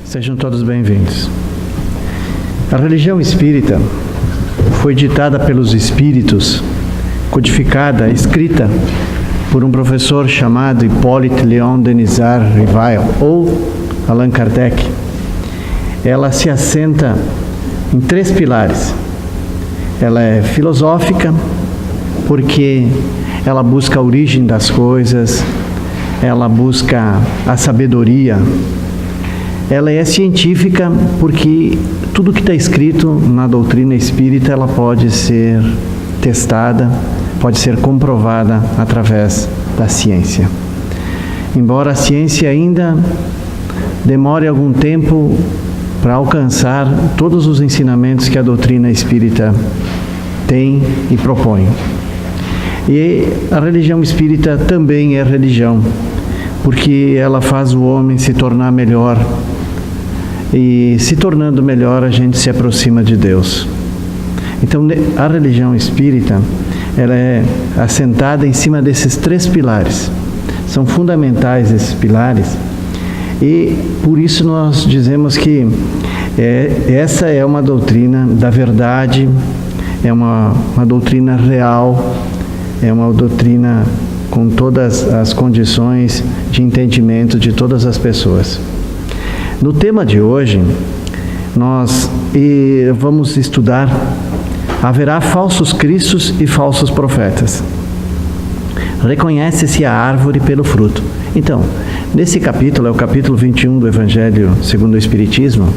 Sejam todos bem-vindos. A religião espírita foi ditada pelos espíritos, codificada, escrita por um professor chamado Hippolyte Léon Denisard Rivail, ou Allan Kardec. Ela se assenta em 3 pilares. Ela é filosófica, porque ela busca a origem das coisas, ela busca a sabedoria. Ela é científica, porque tudo que está escrito na doutrina espírita, ela pode ser testada, pode ser comprovada através da ciência. Embora a ciência ainda demore algum tempo para alcançar todos os ensinamentos que a doutrina espírita tem e propõe. E a religião espírita também é religião, porque ela faz o homem se tornar melhor, e se tornando melhor a gente se aproxima de Deus. Então a religião espírita, ela é assentada em cima desses 3 pilares. São fundamentais esses pilares, e por isso nós dizemos que essa é uma doutrina da verdade, é uma doutrina real, é uma doutrina com todas as condições de entendimento de todas as pessoas. No tema de hoje, nós vamos estudar: haverá falsos cristos e falsos profetas. Reconhece-se a árvore pelo fruto. Então, nesse capítulo, é o capítulo 21 do Evangelho segundo o Espiritismo.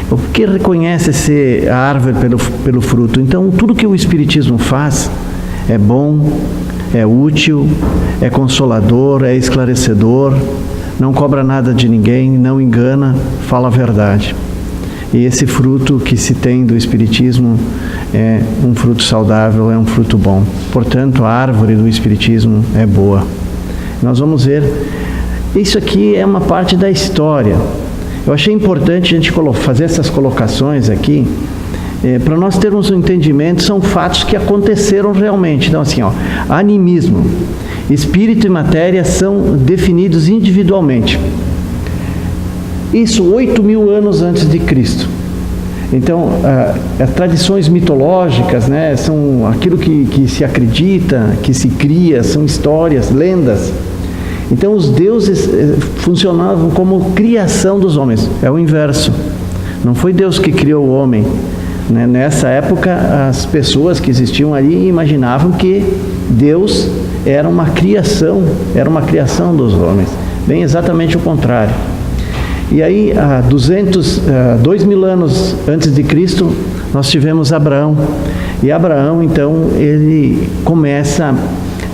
O que reconhece-se a árvore pelo fruto? Então, tudo que o Espiritismo faz é bom, é útil, é consolador, é esclarecedor, não cobra nada de ninguém, não engana, fala a verdade. E esse fruto que se tem do Espiritismo é um fruto saudável, é um fruto bom. Portanto, a árvore do Espiritismo é boa. Nós vamos ver, isso aqui é uma parte da história. Eu achei importante a gente fazer essas colocações aqui, para nós termos um entendimento. São fatos que aconteceram realmente. Então, assim, animismo, espírito e matéria são definidos individualmente. Isso 8.000 anos antes de Cristo. Então, as tradições mitológicas, né, são aquilo que se acredita, que se cria, são histórias, lendas. Então, os deuses funcionavam como criação dos homens. É o inverso. Não foi Deus que criou o homem. Nessa época, as pessoas que existiam ali imaginavam que Deus era uma criação dos homens. Bem, exatamente o contrário. E aí, há 2.000 anos antes de Cristo, nós tivemos Abraão. E Abraão, então, ele começa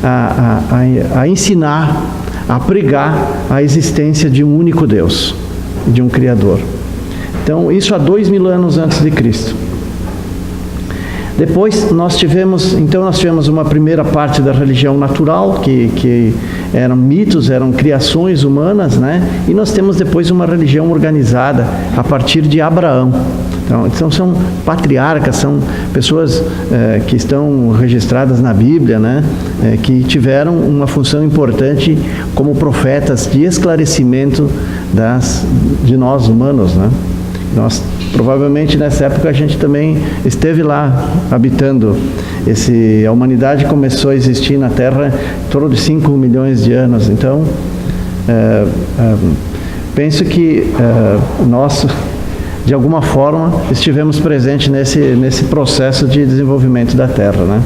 a ensinar, a pregar a existência de um único Deus, de um Criador. Então, isso há 2.000 anos antes de Cristo. Depois nós tivemos uma primeira parte da religião natural, que eram mitos, eram criações humanas, né? E nós temos depois uma religião organizada a partir de Abraão. Então são patriarcas, são pessoas que estão registradas na Bíblia, né? Que tiveram uma função importante como profetas de esclarecimento de nós humanos, né? Provavelmente nessa época a gente também esteve lá habitando. A humanidade começou a existir na Terra em torno de 5 milhões de anos. Então, penso que nós, de alguma forma, estivemos presentes nesse processo de desenvolvimento da Terra, né?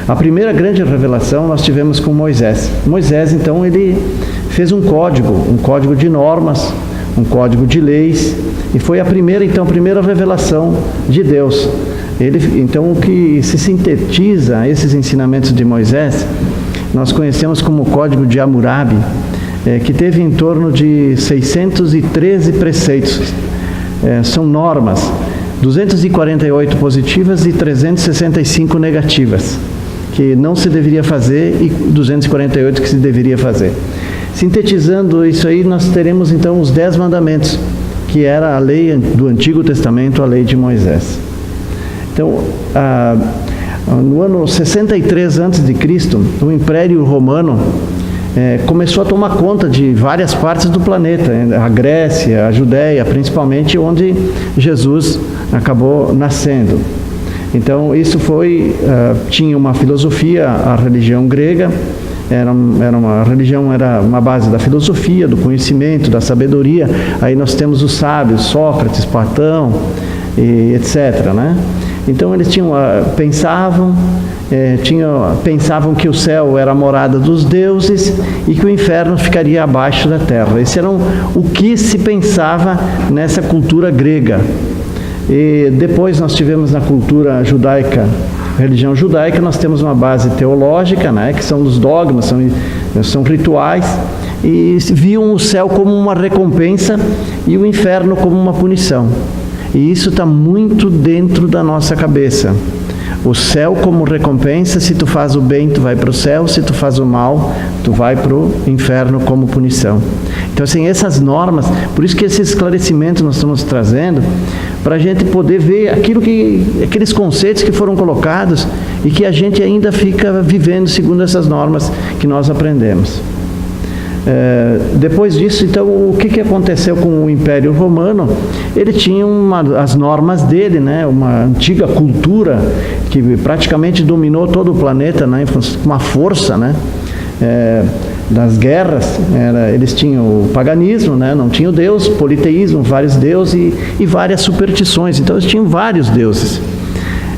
A primeira grande revelação nós tivemos com Moisés. Moisés, então, ele fez um código de normas, um código de leis, e foi a primeira revelação de Deus. Então, o que se sintetiza esses ensinamentos de Moisés, nós conhecemos como o Código de Hammurabi, que teve em torno de 613 preceitos. São normas, 248 positivas e 365 negativas, que não se deveria fazer, e 248 que se deveria fazer. Sintetizando isso aí, nós teremos então os 10 mandamentos, que era a lei do Antigo Testamento, a lei de Moisés. Então, no ano 63 a.C., o Império Romano começou a tomar conta de várias partes do planeta, a Grécia, a Judéia, principalmente, onde Jesus acabou nascendo. Então, isso tinha uma filosofia, a religião grega, era uma base da filosofia, do conhecimento, da sabedoria. Aí nós temos os sábios, Sócrates, Platão, e etc., né? Então eles pensavam que o céu era a morada dos deuses e que o inferno ficaria abaixo da terra. Esse era o que se pensava nessa cultura grega. E depois nós tivemos na cultura judaica, religião judaica, nós temos uma base teológica, né, que são os dogmas, são rituais, e viam o céu como uma recompensa e o inferno como uma punição. E isso está muito dentro da nossa cabeça. O céu como recompensa, se tu faz o bem, tu vai para o céu, se tu faz o mal, tu vai para o inferno como punição. Então, assim, essas normas, por isso que esse esclarecimento nós estamos trazendo, para a gente poder ver aqueles conceitos que foram colocados e que a gente ainda fica vivendo segundo essas normas que nós aprendemos. Depois disso, então, o que aconteceu com o Império Romano? Ele tinha as normas dele, né? Uma antiga cultura que praticamente dominou todo o planeta, né? Com uma força, né? Das guerras, eles tinham o paganismo, né? Não tinha o Deus, politeísmo, vários deuses e várias superstições. Então eles tinham vários deuses.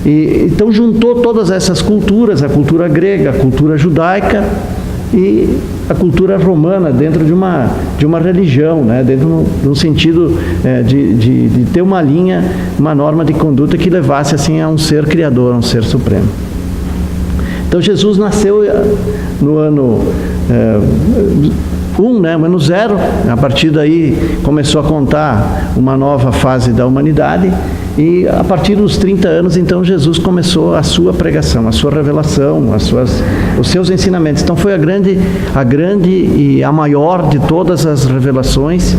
Então juntou todas essas culturas, a cultura grega, a cultura judaica e a cultura romana dentro de uma religião, né? Dentro de um sentido de ter uma linha, uma norma de conduta que levasse assim a um ser criador, a um ser supremo. Então Jesus nasceu no ano 1, né? O ano 0, a partir daí começou a contar uma nova fase da humanidade. E a partir dos 30 anos, então, Jesus começou a sua pregação, a sua revelação, os seus ensinamentos. Então foi a grande e a maior de todas as revelações,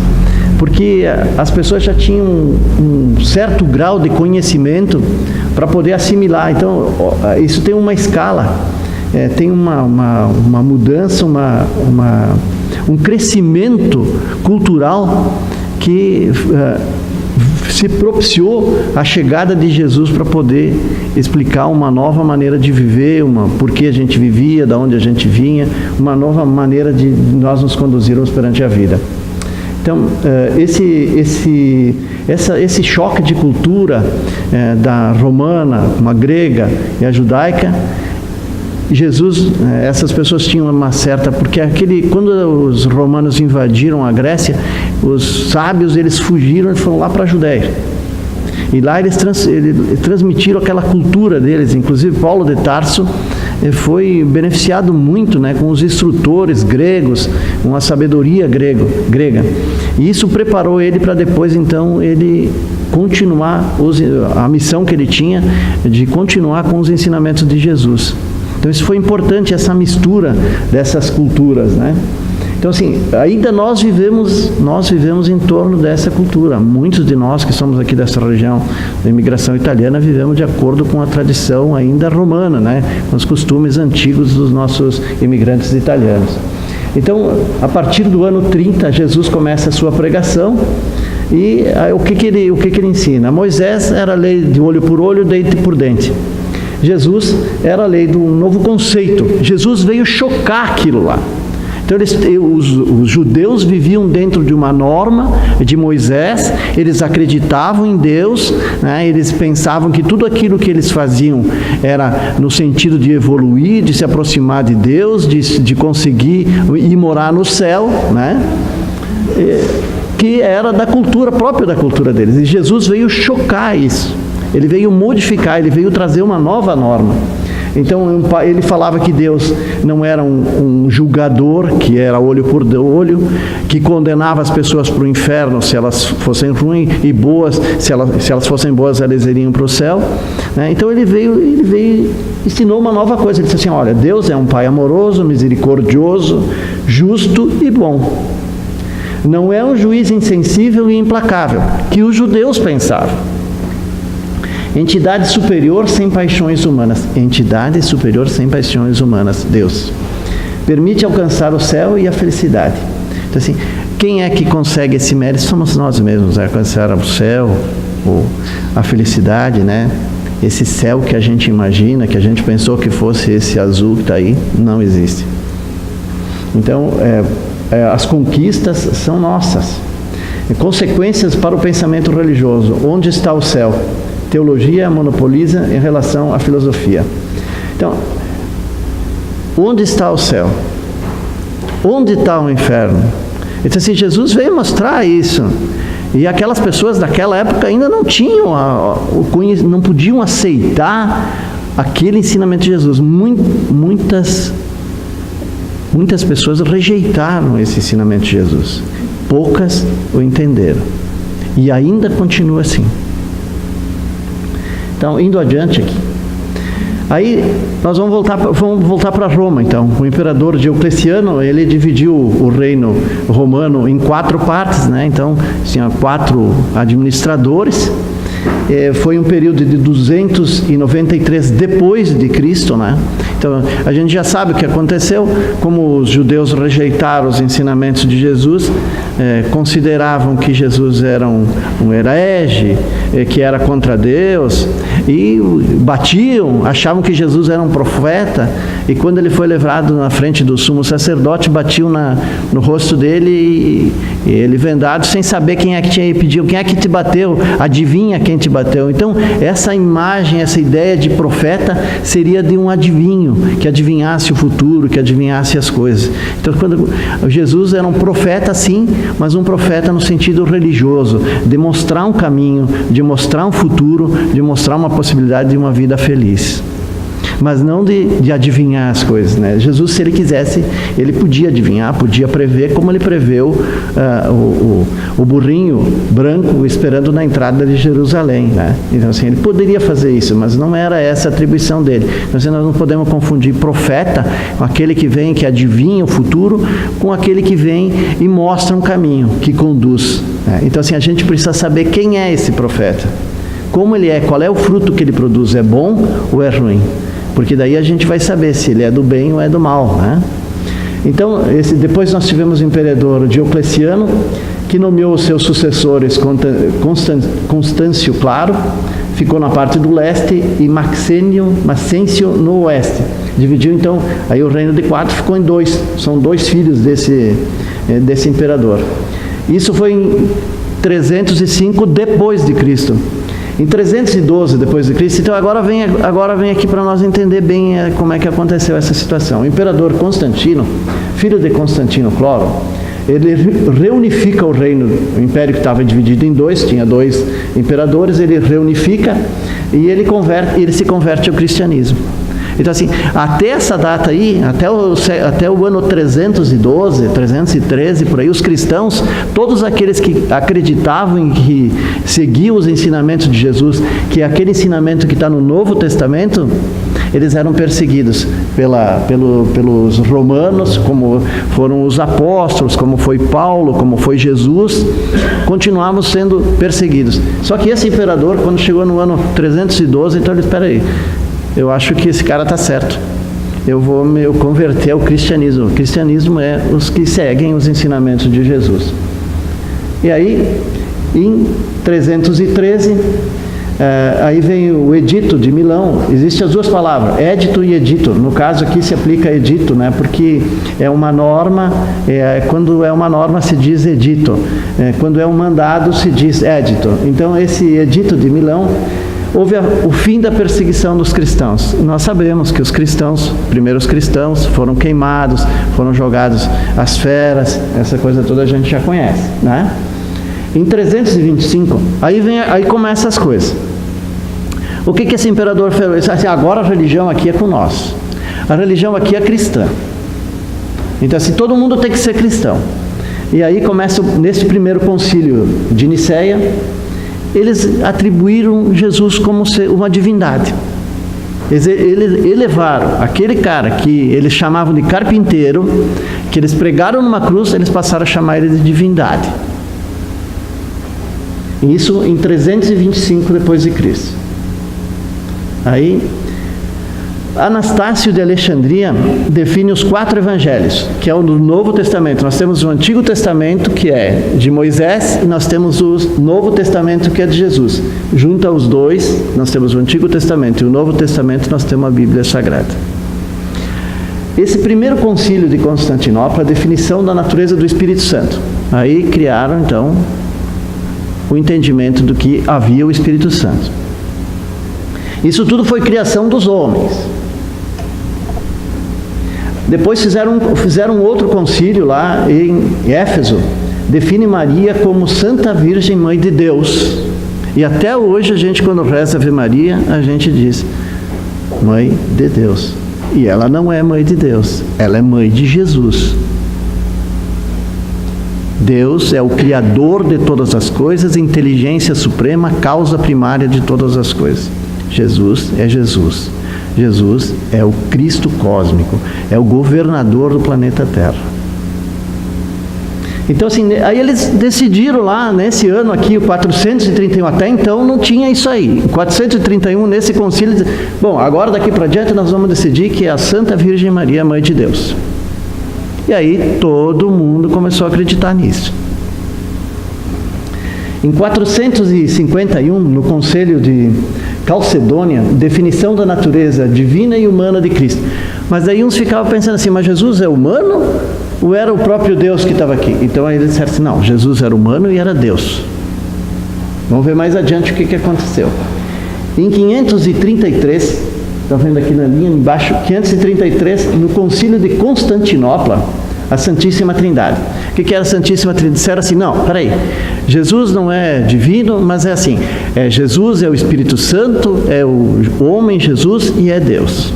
porque as pessoas já tinham um certo grau de conhecimento para poder assimilar. Então, isso tem uma escala, tem uma mudança, um crescimento cultural que se propiciou a chegada de Jesus para poder explicar uma nova maneira de viver, por que a gente vivia, de onde a gente vinha, uma nova maneira de nós nos conduzirmos perante a vida. Então, esse choque de cultura da romana, uma grega e a judaica, Jesus, essas pessoas tinham uma certa... Porque quando os romanos invadiram a Grécia, os sábios, eles fugiram e foram lá para a Judéia. E lá eles transmitiram aquela cultura deles. Inclusive, Paulo de Tarso foi beneficiado muito, né, com os instrutores gregos, com a sabedoria grega. E isso preparou ele para depois, então, ele continuar a missão que ele tinha de continuar com os ensinamentos de Jesus. Então isso foi importante, essa mistura dessas culturas, né? Então assim, ainda nós vivemos em torno dessa cultura. Muitos de nós que somos aqui dessa região da imigração italiana vivemos de acordo com a tradição ainda romana, né? Com os costumes antigos dos nossos imigrantes italianos. Então, a partir do ano 30, Jesus começa a sua pregação. E o que ele ensina? Moisés era a lei de olho por olho, dente por dente. Jesus era a lei do novo conceito. Jesus veio chocar aquilo lá. Então os judeus viviam dentro de uma norma de Moisés, eles acreditavam em Deus, né? Eles pensavam que tudo aquilo que eles faziam era no sentido de evoluir, de se aproximar de Deus, de conseguir ir morar no céu, né? Que era da cultura, própria da cultura deles. E Jesus veio chocar isso. Ele veio modificar, ele veio trazer uma nova norma. Então, ele falava que Deus não era um julgador, que era olho por olho, que condenava as pessoas para o inferno se elas fossem ruins, e boas, se elas fossem boas, elas iriam para o céu. Né? Então, ele veio ensinou uma nova coisa. Ele disse assim, olha, Deus é um Pai amoroso, misericordioso, justo e bom. Não é um juiz insensível e implacável, que os judeus pensavam. Entidade superior sem paixões humanas. Entidade superior sem paixões humanas. Deus. permite alcançar o céu e a felicidade. Então, assim, quem é que consegue esse mérito? Somos nós mesmos, alcançar o céu, ou a felicidade, né? Esse céu que a gente imagina, que a gente pensou que fosse esse azul que está aí, não existe. Então, as conquistas são nossas. Consequências para o pensamento religioso. Onde está o céu? Teologia monopoliza em relação à filosofia. Então, onde está o céu? Onde está o inferno? Então, assim, Jesus veio mostrar isso. E aquelas pessoas daquela época ainda não tinham, não podiam aceitar aquele ensinamento de Jesus. Muitas pessoas rejeitaram esse ensinamento de Jesus. Poucas o entenderam. E ainda continua assim. Então, indo adiante aqui. Aí, nós vamos voltar para Roma, então. O imperador Diocleciano, ele dividiu o reino romano em 4 partes, né? Então, tinha 4 administradores. Foi um período de 293 depois de Cristo, né? Então, a gente já sabe o que aconteceu. Como os judeus rejeitaram os ensinamentos de Jesus, consideravam que Jesus era um herege, que era contra Deus, e batiam, achavam que Jesus era um profeta, e quando ele foi levado na frente do sumo sacerdote, batiam no rosto dele, e ele vendado, sem saber quem é que tinha pedido, quem é que te bateu, adivinha quem te bateu. Então, essa imagem, essa ideia de profeta seria de um adivinho, que adivinhasse o futuro, que adivinhasse as coisas. Então, quando Jesus era um profeta, sim, mas um profeta no sentido religioso, de mostrar um caminho, de mostrar um futuro, de mostrar uma possibilidade de uma vida feliz. Mas não de adivinhar as coisas, né? Jesus, se ele quisesse, ele podia adivinhar, podia prever, como ele preveu o burrinho branco esperando na entrada de Jerusalém, né? Então, assim, ele poderia fazer isso, mas não era essa a atribuição dele. Então, assim, nós não podemos confundir profeta com aquele que vem, que adivinha o futuro, com aquele que vem e mostra um caminho, que conduz, né? Então, assim, a gente precisa saber quem é esse profeta, como ele é, qual é o fruto que ele produz, é bom ou é ruim? Porque daí a gente vai saber se ele é do bem ou é do mal, né? Então, depois nós tivemos o imperador Diocleciano, que nomeou os seus sucessores Constâncio Claro, ficou na parte do leste, e Maxêncio no oeste. Dividiu, então, aí o reino de 4 ficou em 2. São 2 filhos desse imperador. Isso foi em 305 depois de Cristo. Em 312 depois de Cristo, então agora vem aqui para nós entender bem como é que aconteceu essa situação. O imperador Constantino, filho de Constantino Cloro, ele reunifica o reino, o império que estava dividido em 2, tinha 2 imperadores, ele reunifica e ele se converte ao cristianismo. Então, assim, até essa data aí, até o ano 312, 313, por aí, os cristãos, todos aqueles que acreditavam em que seguiam os ensinamentos de Jesus, que é aquele ensinamento que está no Novo Testamento, eles eram perseguidos pelos romanos, como foram os apóstolos, como foi Paulo, como foi Jesus, continuavam sendo perseguidos. Só que esse imperador, quando chegou no ano 312, então ele, espera aí, eu acho que esse cara está certo. Eu vou me converter ao cristianismo. O cristianismo é os que seguem os ensinamentos de Jesus. E aí, em 313, aí vem o Edito de Milão. Existem as 2 palavras, édito e edito. No caso aqui se aplica edito, né? Porque é uma norma, quando é uma norma se diz edito. Quando é um mandado se diz édito. Então, esse Edito de Milão, houve o fim da perseguição dos cristãos. Nós sabemos que os primeiros cristãos foram queimados, foram jogados às feras, essa coisa toda a gente já conhece, né? Em 325, aí começam as coisas. O que esse imperador fez? Assim, agora a religião aqui é com nós. A religião aqui é cristã. Então, assim, todo mundo tem que ser cristão. E aí começa, nesse primeiro concílio de Niceia, eles atribuíram Jesus como uma divindade. Eles elevaram aquele cara que eles chamavam de carpinteiro, que eles pregaram numa cruz, eles passaram a chamar ele de divindade. Isso em 325 depois de Cristo. Aí, Anastácio de Alexandria define os 4 evangelhos, que é o do Novo Testamento. Nós temos o Antigo Testamento, que é de Moisés, e nós temos o Novo Testamento, que é de Jesus. Junta os dois, nós temos o Antigo Testamento e o Novo Testamento, nós temos a Bíblia Sagrada. Esse primeiro concílio de Constantinopla, a definição da natureza do Espírito Santo. Aí criaram, então, o entendimento do que havia o Espírito Santo. Isso tudo foi criação dos homens. Depois fizeram outro concílio lá em Éfeso. Define Maria como Santa Virgem Mãe de Deus. E até hoje a gente, quando reza Ave Maria, a gente diz Mãe de Deus. E ela não é Mãe de Deus, ela é Mãe de Jesus. Deus é o Criador de todas as coisas, inteligência suprema, causa primária de todas as coisas. Jesus é Jesus. Jesus é o Cristo cósmico, é o governador do planeta Terra. Então, assim, aí eles decidiram lá, nesse ano aqui, o 431, até então não tinha isso aí. O 431, nesse concílio, bom, agora daqui para diante nós vamos decidir que é a Santa Virgem Maria, Mãe de Deus. E aí todo mundo começou a acreditar nisso. Em 451, no Concílio de Calcedônia, definição da natureza divina e humana de Cristo. Mas aí uns ficavam pensando assim, mas Jesus é humano ou era o próprio Deus que estava aqui? Então aí eles disseram assim, não, Jesus era humano e era Deus. Vamos ver mais adiante o que aconteceu. Em 533, estão vendo aqui na linha embaixo, 533, no Concílio de Constantinopla, a Santíssima Trindade. O que era a Santíssima Trindade? Disseram assim, não, peraí, Jesus não é divino, mas é assim, Jesus é o Espírito Santo, é o homem Jesus e é Deus.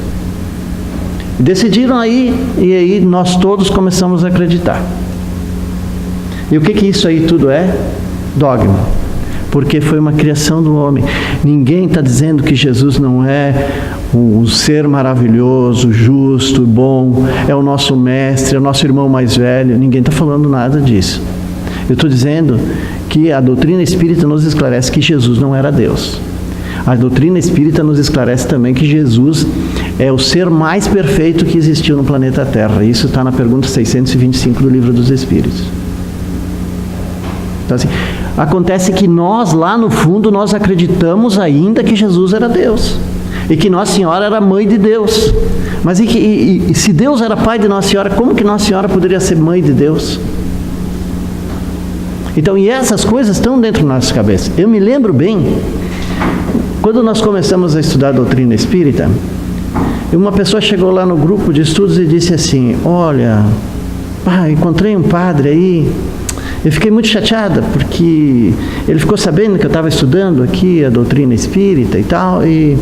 Decidiram aí, e aí nós todos começamos a acreditar. E o que isso aí tudo é? Dogma. Porque foi uma criação do homem. Ninguém está dizendo que Jesus não é um ser maravilhoso, justo, bom, é o nosso mestre, é o nosso irmão mais velho. Ninguém está falando nada disso. Eu estou dizendo que a doutrina espírita nos esclarece que Jesus não era Deus. A doutrina espírita nos esclarece também que Jesus é o ser mais perfeito que existiu no planeta Terra. Isso está na pergunta 625 do Livro dos Espíritos. Então, assim, acontece que nós, lá no fundo, nós acreditamos ainda que Jesus era Deus. E que Nossa Senhora era Mãe de Deus. Mas e se Deus era Pai de Nossa Senhora, como que Nossa Senhora poderia ser Mãe de Deus? Então, e essas coisas estão dentro da nossa cabeça. Eu me lembro bem, quando nós começamos a estudar a doutrina espírita, uma pessoa chegou lá no grupo de estudos e disse assim, olha, encontrei um padre aí, eu fiquei muito chateada, porque ele ficou sabendo que eu estava estudando aqui a doutrina espírita e tal, e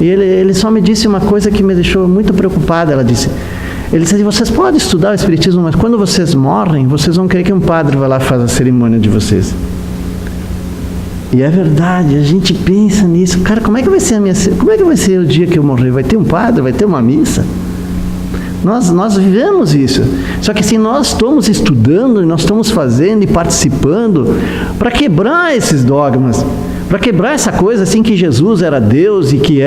ele só me disse uma coisa que me deixou muito preocupada. Ele disse, vocês podem estudar o espiritismo, mas quando vocês morrem, vocês vão querer que um padre vá lá e faça a cerimônia de vocês. E é verdade, a gente pensa nisso. Cara, como é que vai ser o dia que eu morrer? Vai ter um padre? Vai ter uma missa? Nós vivemos isso. Só que assim, nós estamos estudando, nós estamos fazendo e participando para quebrar esses dogmas, para quebrar essa coisa assim que Jesus era Deus e que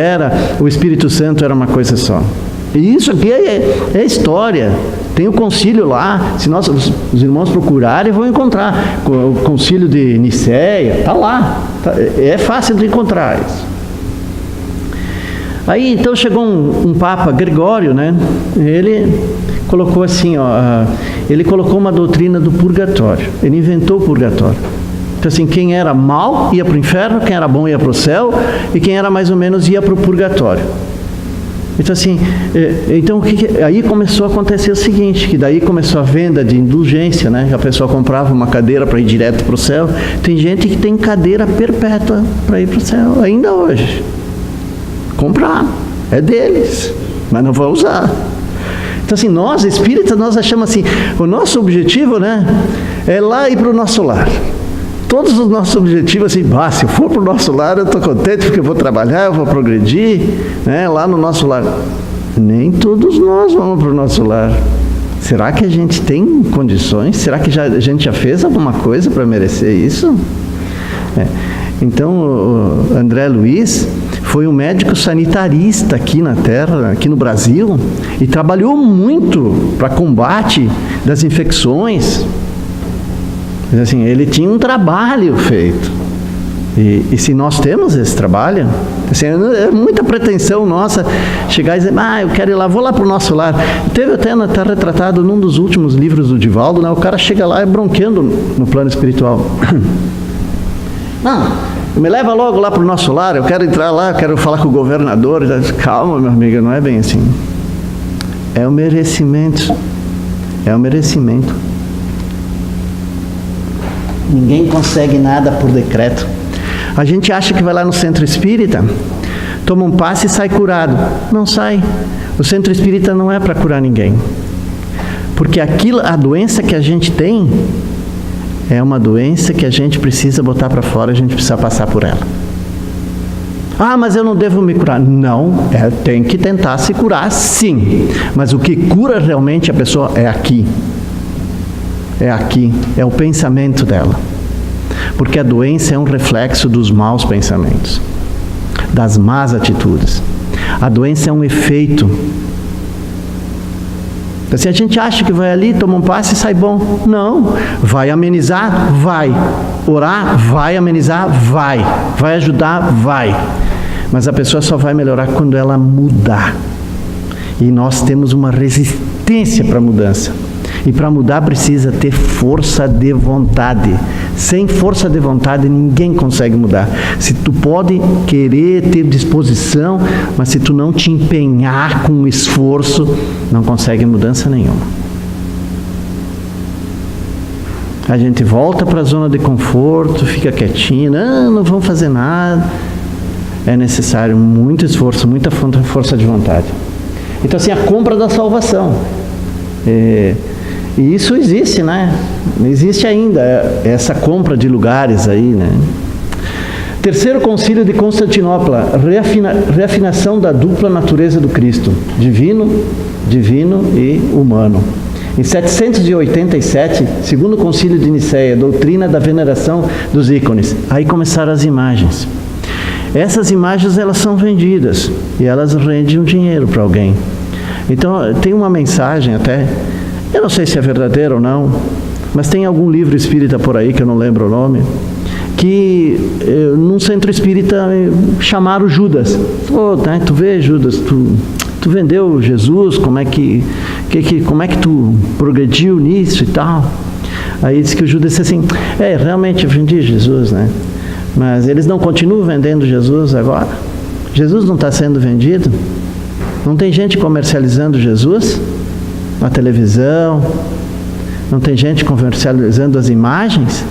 o Espírito Santo era uma coisa só. E isso aqui é história. Tem o concílio lá, se os irmãos procurarem, vão encontrar. O concílio de Nicéia, está lá. É fácil de encontrar isso. Aí então chegou um Papa, Gregório, né? Ele colocou assim, ele colocou uma doutrina do purgatório. Ele inventou o purgatório. Então assim, quem era mal ia para o inferno, quem era bom ia para o céu, e quem era mais ou menos ia para o purgatório. Então assim, aí começou a acontecer o seguinte, que daí começou a venda de indulgência, né? A pessoa comprava uma cadeira para ir direto para o céu. Tem gente que tem cadeira perpétua para ir para o céu, ainda hoje. Comprar, é deles, mas não vão usar. Então assim, nós espíritas, nós achamos assim, o nosso objetivo, né, é lá ir para o nosso lar. Todos os nossos objetivos, assim, se eu for para o nosso lar, eu estou contente porque eu vou trabalhar, eu vou progredir, né, lá no nosso lar. Nem todos nós vamos para o nosso lar. Será que a gente tem condições? Será que a gente já fez alguma coisa para merecer isso? Então, o André Luiz foi um médico sanitarista aqui na Terra, aqui no Brasil, e trabalhou muito para combate das infecções. Assim, ele tinha um trabalho feito. E se nós temos esse trabalho, assim, é muita pretensão nossa chegar e dizer, eu quero ir lá, vou lá para o nosso lar. Teve até, está retratado num dos últimos livros do Divaldo, né, o cara chega lá bronqueando no plano espiritual. Não, me leva logo lá para o nosso lar, eu quero entrar lá, eu quero falar com o governador. Calma, meu amigo, não é bem assim. É o merecimento. É o merecimento. Ninguém consegue nada por decreto. A gente acha que vai lá no centro espírita, toma um passe e sai curado. Não sai. O centro espírita não é para curar ninguém. Porque a doença que a gente tem é uma doença que a gente precisa botar para fora, a gente precisa passar por ela. Mas eu não devo me curar. Não, tem que tentar se curar, sim. Mas o que cura realmente a pessoa é aqui. É aqui, é o pensamento dela. Porque a doença é um reflexo dos maus pensamentos, das más atitudes. A doença é um efeito. Então, se a gente acha que vai ali, toma um passe e sai bom. Não. Vai amenizar? Vai. Orar? Vai amenizar? Vai. Vai ajudar? Vai. Mas a pessoa só vai melhorar quando ela mudar. E nós temos uma resistência para a mudança. E para mudar precisa ter força de vontade. Sem força de vontade ninguém consegue mudar. Se tu pode querer ter disposição, mas se tu não te empenhar com esforço, não consegue mudança nenhuma. A gente volta para a zona de conforto, fica quietinho, não vamos fazer nada. É necessário muito esforço, muita força de vontade. Então assim, a compra da salvação. E isso existe, né? Existe ainda essa compra de lugares aí, né? Terceiro Concílio de Constantinopla, reafinação da dupla natureza do Cristo, divino e humano. Em 787, segundo Concílio de Nicéia, doutrina da veneração dos ícones. Aí começaram as imagens. Essas imagens, elas são vendidas e elas rendem um dinheiro para alguém. Então, tem uma mensagem até, eu não sei se é verdadeiro ou não, mas tem algum livro espírita por aí, que eu não lembro o nome, que num centro espírita chamaram Judas. Tu vê, Judas, tu vendeu Jesus, como é que tu progrediu nisso e tal? Aí disse que o Judas disse assim, realmente eu vendi Jesus, né? Mas eles não continuam vendendo Jesus agora? Jesus não está sendo vendido? Não tem gente comercializando Jesus na televisão? Não tem gente comercializando as imagens?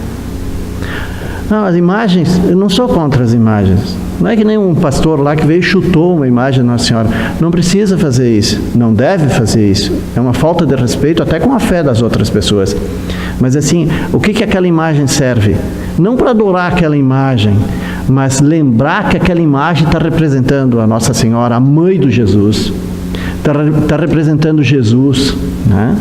Não, as imagens, eu não sou contra as imagens. Não é que nem um pastor lá que veio e chutou uma imagem da Nossa Senhora. Não precisa fazer isso, não deve fazer isso. É uma falta de respeito até com a fé das outras pessoas. Mas assim, o que aquela imagem serve? Não para adorar aquela imagem, mas lembrar que aquela imagem está representando a Nossa Senhora, a mãe do Jesus. Está representando Jesus, né?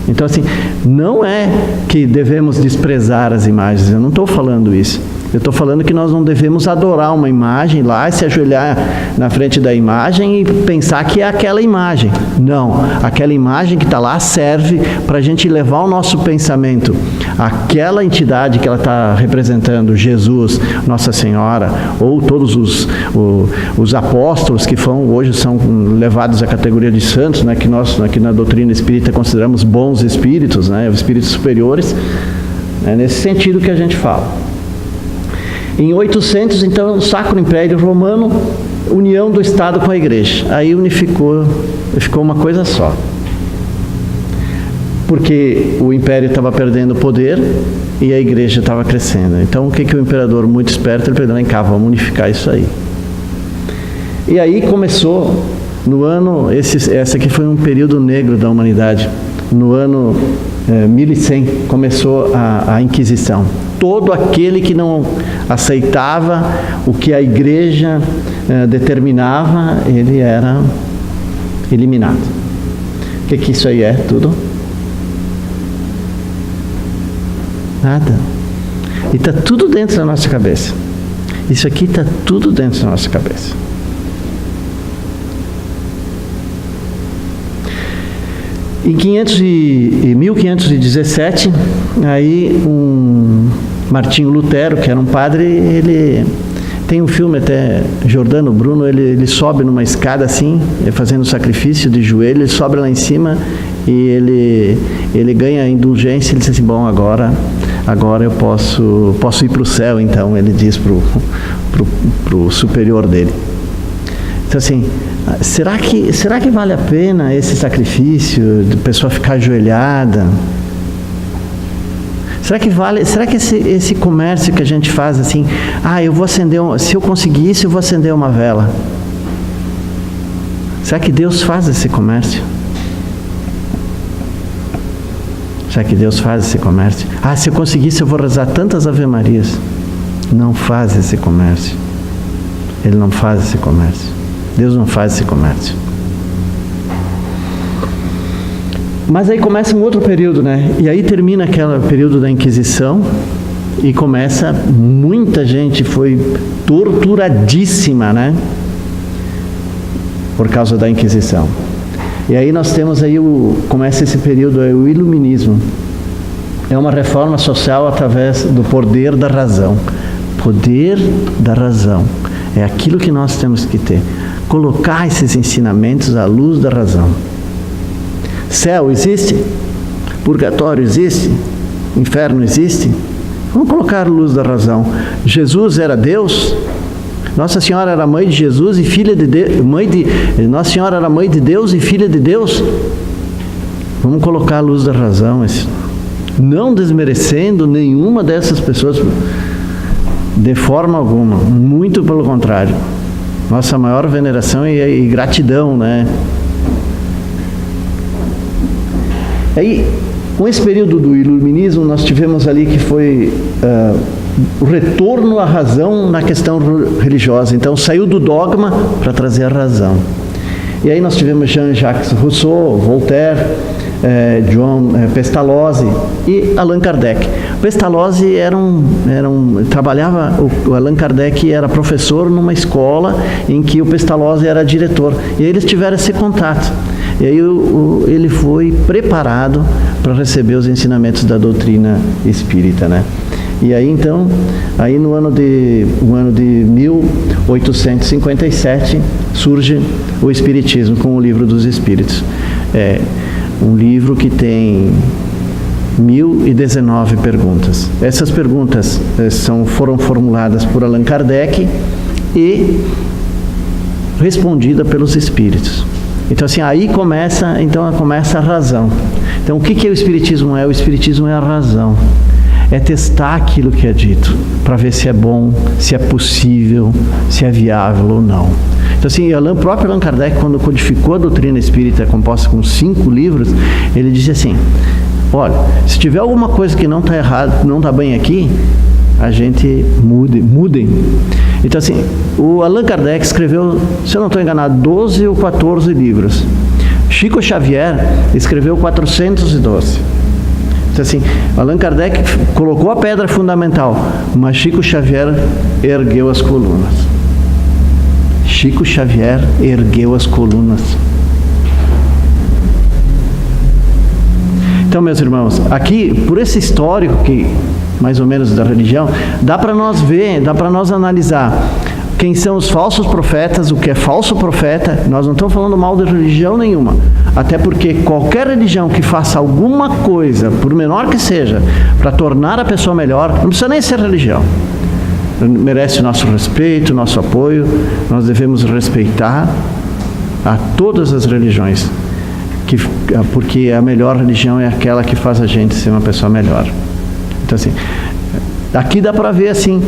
Então assim, não é que devemos desprezar as imagens, eu não estou falando isso. Eu estou falando que nós não devemos adorar uma imagem lá e se ajoelhar na frente da imagem e pensar que é aquela imagem. Não, aquela imagem que está lá serve para a gente levar o nosso pensamento àquela entidade que ela está representando, Jesus, Nossa Senhora, ou todos os apóstolos que hoje são levados à categoria de santos, né, que nós aqui na doutrina espírita consideramos bons espíritos, né, espíritos superiores, é nesse sentido que a gente fala. Em 800, então, o Sacro Império Romano, união do Estado com a Igreja. Aí ficou uma coisa só. Porque o Império estava perdendo poder e a Igreja estava crescendo. Então, o que o imperador, muito esperto, ele pegou, vamos unificar isso aí. E aí começou, no ano, esse aqui foi um período negro da humanidade. No ano 1100, começou a Inquisição. Todo aquele que não aceitava o que a Igreja determinava, ele era eliminado. O que isso aí é? Tudo? Nada. E está tudo dentro da nossa cabeça. Isso aqui está tudo dentro da nossa cabeça. Em 1517, aí Martinho Lutero, que era um padre, ele tem um filme até, Giordano Bruno, ele sobe numa escada assim, fazendo sacrifício de joelho, ele sobe lá em cima e ele ganha indulgência, ele diz assim, bom, agora eu posso ir para o céu, então, ele diz pro superior dele. Então assim, será que vale a pena esse sacrifício de pessoa ficar ajoelhada? Será que esse comércio que a gente faz assim, eu vou acender, se eu conseguir isso, eu vou acender uma vela? Será que Deus faz esse comércio? Será que Deus faz esse comércio? Se eu conseguir isso, eu vou rezar tantas ave-marias. Não faz esse comércio. Ele não faz esse comércio. Deus não faz esse comércio. Mas aí começa um outro período, né? E aí termina aquele período da Inquisição e começa, muita gente foi torturadíssima, né? Por causa da Inquisição. E aí nós temos aí, começa esse período, o Iluminismo. É uma reforma social através do poder da razão. Poder da razão. É aquilo que nós temos que ter. Colocar esses ensinamentos à luz da razão. Céu existe? Purgatório existe? Inferno existe? Vamos colocar a luz da razão. Jesus era Deus? Nossa Senhora era mãe de Jesus e filha de Deus? Nossa Senhora era mãe de Deus e filha de Deus? Vamos colocar a luz da razão. Não desmerecendo nenhuma dessas pessoas de forma alguma. Muito pelo contrário. Nossa maior veneração e gratidão, né? Aí, com esse período do Iluminismo, nós tivemos ali que foi o retorno à razão na questão religiosa. Então, saiu do dogma para trazer a razão. E aí nós tivemos Jean-Jacques Rousseau, Voltaire, Pestalozzi e Allan Kardec. Pestalozzi trabalhava, o Allan Kardec era professor numa escola em que o Pestalozzi era diretor. E aí eles tiveram esse contato. E aí ele foi preparado para receber os ensinamentos da doutrina espírita, né? E aí então, aí no ano de 1857 surge o Espiritismo com o Livro dos Espíritos. É um livro que tem 1019 perguntas. Essas perguntas foram formuladas por Allan Kardec e respondida pelos espíritos. Então assim, aí começa a razão. Então o que é o Espiritismo? O Espiritismo é a razão. É testar aquilo que é dito, para ver se é bom, se é possível, se é viável ou não. Então assim, o próprio Allan Kardec, quando codificou a doutrina espírita, composta com 5 livros, ele disse assim, olha, se tiver alguma coisa que não está errado, não está bem aqui, a gente mudem. Então assim, o Allan Kardec escreveu, se eu não estou enganado, 12 ou 14 livros. Chico Xavier escreveu 412. Então assim, Allan Kardec colocou a pedra fundamental, mas Chico Xavier ergueu as colunas. Chico Xavier ergueu as colunas. Então, meus irmãos, aqui, por esse histórico que mais ou menos da religião, dá para nós ver, dá para nós analisar quem são os falsos profetas, o que é falso profeta. Nós não estamos falando mal de religião nenhuma, até porque qualquer religião que faça alguma coisa, por menor que seja, para tornar a pessoa melhor, não precisa nem ser religião, merece o nosso respeito, o nosso apoio. Nós devemos respeitar a todas as religiões, porque a melhor religião é aquela que faz a gente ser uma pessoa melhor. Então assim, aqui dá para ver assim,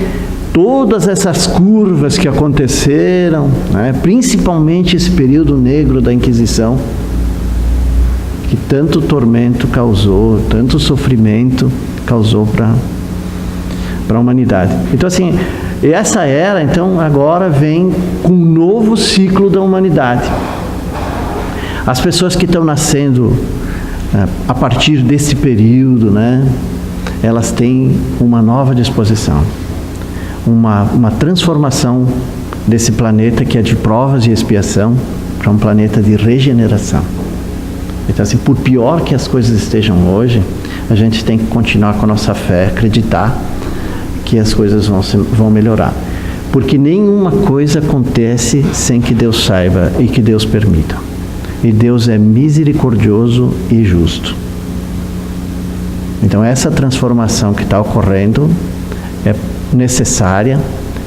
todas essas curvas que aconteceram, né? Principalmente esse período negro da Inquisição, que tanto tormento causou, tanto sofrimento causou para a humanidade. Então assim, essa era, então, agora vem com um novo ciclo da humanidade. As pessoas que estão nascendo a partir desse período, né, elas têm uma nova disposição. uma transformação desse planeta que é de provas e expiação para um planeta de regeneração. Então, assim, por pior que as coisas estejam hoje, a gente tem que continuar com a nossa fé, acreditar que as coisas vão melhorar. Porque nenhuma coisa acontece sem que Deus saiba e que Deus permita. E Deus é misericordioso e justo. Então, essa transformação que está ocorrendo é necessária,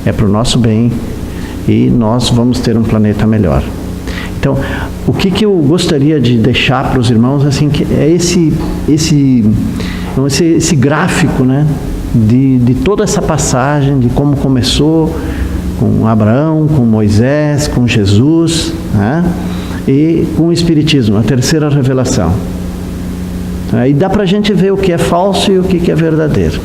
é para o nosso bem, e nós vamos ter um planeta melhor. Então, o que eu gostaria de deixar para os irmãos, assim, que é esse gráfico, né, de toda essa passagem, de como começou com Abraão, com Moisés, com Jesus, né, e com o Espiritismo, a terceira revelação. E dá para a gente ver o que é falso e o que é verdadeiro.